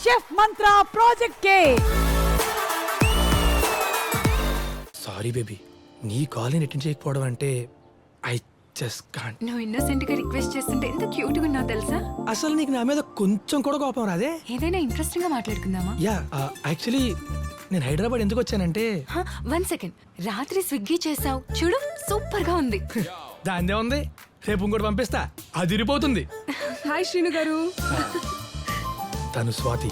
Chef మంత్ర project కే. Sorry baby, నీ కాల్ని attend చేయకపోవడం అంటే ఐ జస్ట్ కాంట్. నువ్వు ఇన్నోసెంట్ గా రిక్వెస్ట్ చేస్తుంటే ఎంత క్యూట్ గా ఉన్నావు తెలుసా? అసలు నీకు నా మీద కొంచెం కూడా కోపం రాదే? ఏదైనా ఇంట్రెస్టింగ్ గా మాట్లాడుకుందామా? యా, యాక్చువల్లీ నేను హైదరాబాద్ ఎందుకు వచ్చానంటే 1 సెకండ్. రాత్రి స్విగ్గీ చేసావు చూడు, సూపర్ గా ఉంది. దాందే ఉంది, రేపు ఇంకోటి పంపిస్తా, అది ఇరిపోతుంది. హాయ్ శ్రీను గారు. తను స్వాతి,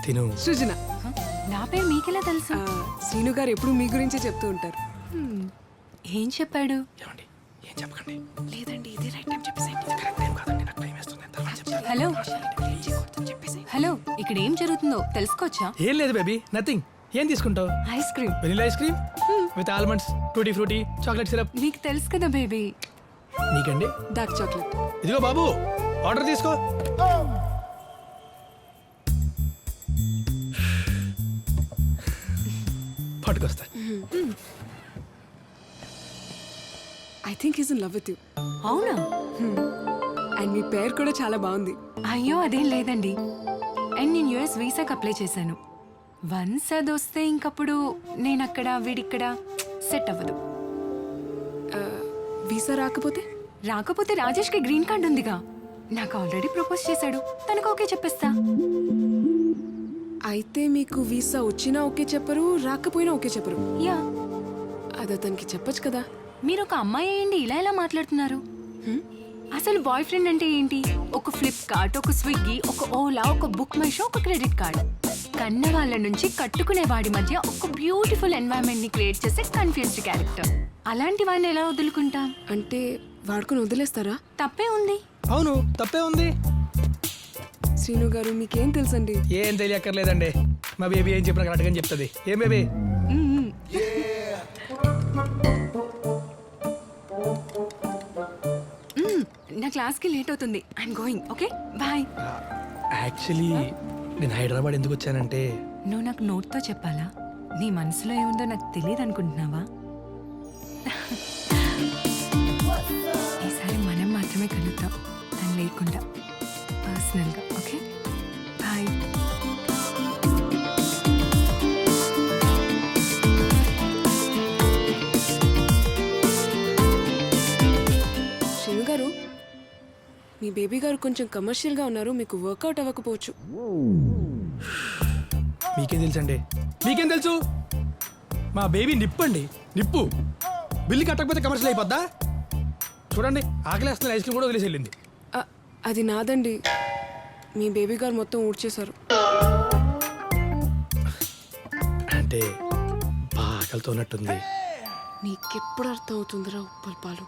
తిను సృజన. నా పేరు మీకెలా తెలుసు? శ్రీను గారు ఎప్పుడు మీ గురించే చెప్తూ ఉంటారు. ఏం చెప్పాడు? ఏమండి, ఏం చెప్పకండి. లేదండి, ఇది రైట్ టైం చెప్పేసేయండి. కరెక్ట్ టైం కాదండి, నాకు భయం వేస్తుంది. తర్వాత చెప్తాను. హలో హలో, ఇక్కడ ఏం జరుగుతుందో తెలుసుకోవచ్చా? ఏం లేదు బేబీ, నథింగ్. ఏం తీసుకుంటావు? Ice cream. Vanilla ice cream with almonds, tutti frutti, chocolate syrup. నీకు తెలుసు కదా బేబీ. నీకండి? Dark chocolate. ఇదిగో బాబు, ఆర్డర్ తీసుకో. పట్టుకొస్తా. I think is in love with you. అవునా? అండ్ మీ పేరు కూడా చాలా బాగుంది. అయ్యో అదేం లేదండి. అండ్ నేను యుఎస్ వీసాకి అప్లై చేశాను. వన్స్ అది వస్తే ఇంకప్పుడు నేను అక్కడ వీడిక్కడ సెట్ అవ్వదు. వీసా రాకపోతే రాజేష్కి గ్రీన్ కార్డ్ ఉందిగా. నాకు ఆల్రెడీ ప్రపోజ్ చేశాడు, తనకు ఓకే చెప్పేస్తా. అయితే మీకు వీసా వచ్చినా ఓకే చెప్పరు, రాకపోయినా ఓకే చెప్పరు. యా. అది అతనికి చెప్పొచ్చు కదా. మీరు ఒక అమ్మాయి అయ్యండి ఇలా ఎలా మాట్లాడుతున్నారు? అసలు బాయ్ ఫ్రెండ్ అంటే ఏంటి? ఒక ఫ్లిప్కార్ట్, ఒక స్విగ్గీ, ఒక ఓలా, ఒక బుక్ మై షో, ఒక క్రెడిట్ కార్డ్. కన్న వాళ్ళ నుంచి కట్టుకునే వాడి మధ్య ఒక బ్యూటిఫుల్ ఎన్వైరన్మెంట్ ని క్రియేట్ చేసే కన్ఫ్యూజ్డ్ క్యారెక్టర్. అలాంటి వాడిని ఎలా వదులుకుంటాం? అంటే వాడుకొని వదిలేస్తారా? తప్పే ఉంది. అవును, తప్పే ఉంది. శ్రీను గారు మీకేం తెలుసండి? ఏం తెలియక్కర్లేదండి, మా బేబీ ఏం చెప్పినా కరెక్ట్గా చెప్తుంది. ఏం బేబీ? నా క్లాస్కి లేట్ అవుతుంది. I'm going. Okay bye. Actually నేను హైదరాబాద్ ఎందుకు వచ్చానంటే, నువ్వు నాకు నోట్తో చెప్పాలా? నీ మనసులో ఏముందో నాకు తెలియదు అనుకుంటున్నావా? ఈసారి మనం మాత్రమే కలుద్దాం, తను లేకుండా, పర్సనల్గా. Okay bye. శ్రీను గారు, మీ బేబీ గారు కొంచెం కమర్షియల్గా ఉన్నారు, మీకు వర్కౌట్ అవ్వకపోవచ్చు. మీకేం తెలుసండి? మీకేం తెలుసు? మా బేబీ నిప్పండి, నిప్పు. బిల్లు కట్టకపోతే కమర్షియల్ అయిపోద్దా? చూడండి, ఆకలేస్తున్న ఐస్ క్రీమ్ కూడా వదిలేసి వెళ్ళింది. అది నాదండి, మీ బేబీ గారు మొత్తం ఊడ్చేశారు. అంటే బాగా ఆకలితో ఉన్నట్టుంది. నీకెప్పుడు అర్థం అవుతుందిరా ఉప్పల్ పాలు.